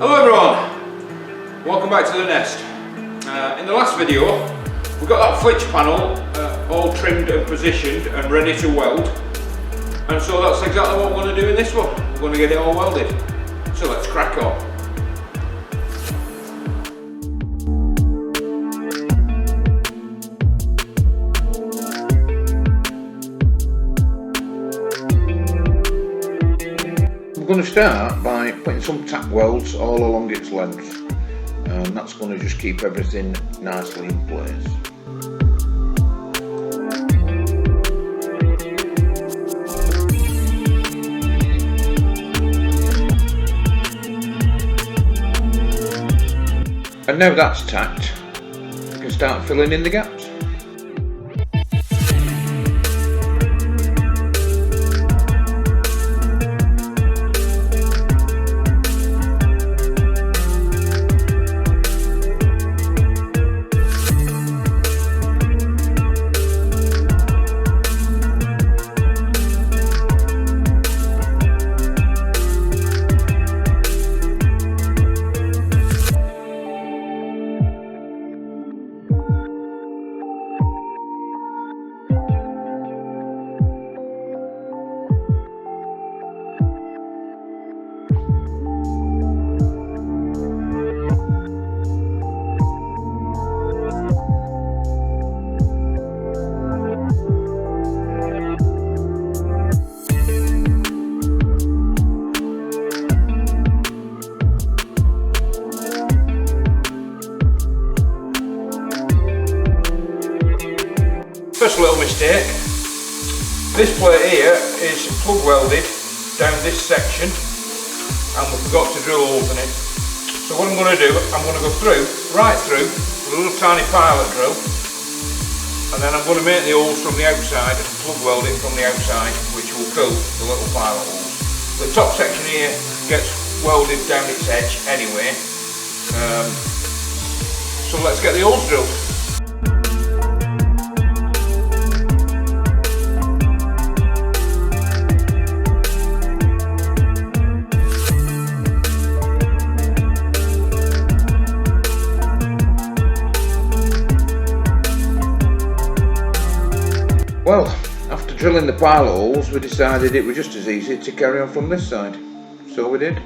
Hello everyone, welcome back to the nest. In the last video we got that flitch panel all trimmed and positioned and ready to weld, and so that's exactly what we're going to do in this one. We're going to get it all welded, so let's crack on. I'm going to start by putting some tack welds all along its length, and that's going to just keep everything nicely in place. And now that's tacked, we can start filling in the gaps. First little mistake, this plate here is plug welded down this section and we forgot to drill holes in it. So what I'm going to do, I'm going to go right through with a little tiny pilot drill, and then I'm going to make the holes from the outside and plug weld it from the outside, which will fill the little pilot holes. The top section here gets welded down its edge anyway, so let's get the holes drilled. Well, after drilling the pilot holes, we decided it was just as easy to carry on from this side, so we did.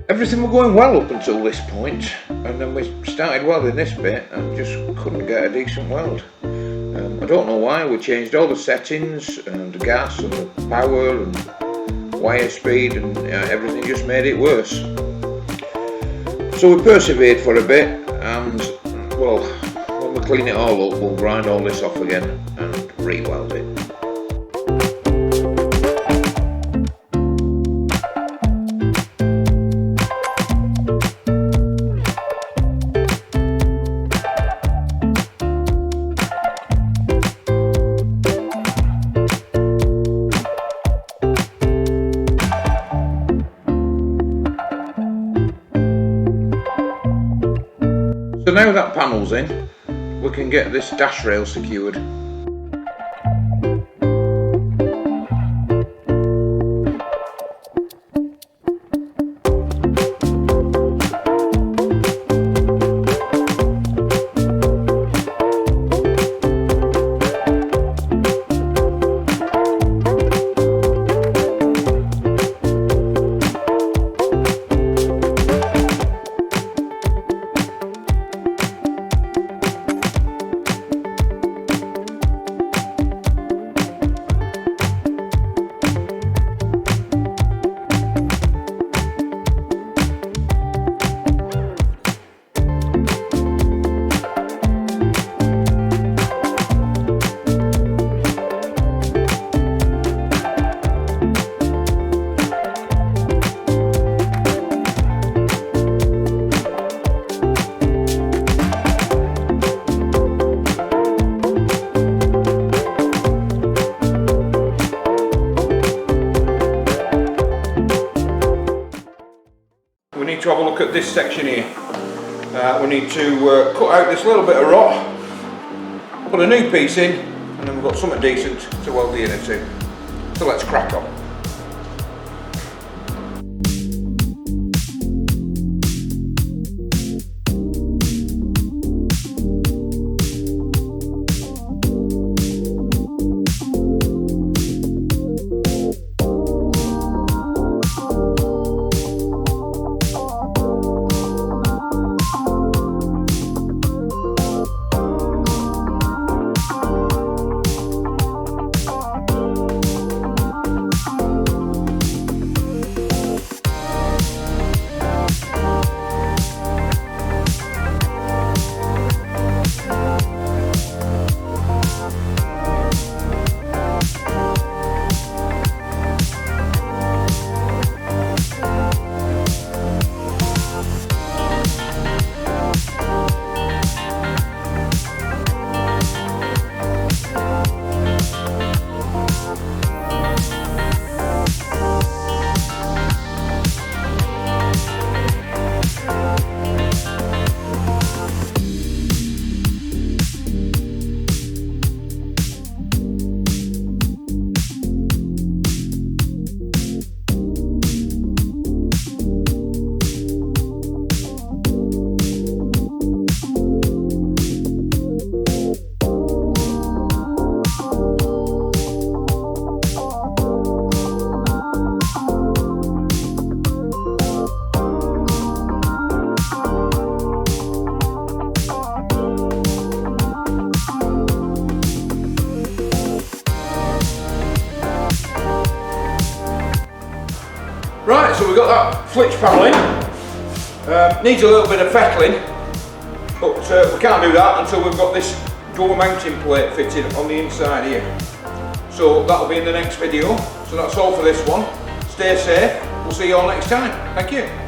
Everything was going well up until this point, and then we started welding this bit and just couldn't get a decent weld. I don't know why. We changed all the settings and the gas and the power and wire speed, and everything just made it worse. So we persevered for a bit, and well, when we clean it all up, we'll grind all this off again and re-weld it. So now that panel's in, we can get this dash rail secured. we need to have a look at this section here. We need to cut out this little bit of rot, put a new piece in, and then we've got something decent to weld the inner to. So let's crack on. Right, so we've got that flitch panel in. Needs a little bit of fettling, but we can't do that until we've got this door mounting plate fitted on the inside here. So that'll be in the next video. So that's all for this one. Stay safe. We'll see you all next time. Thank you.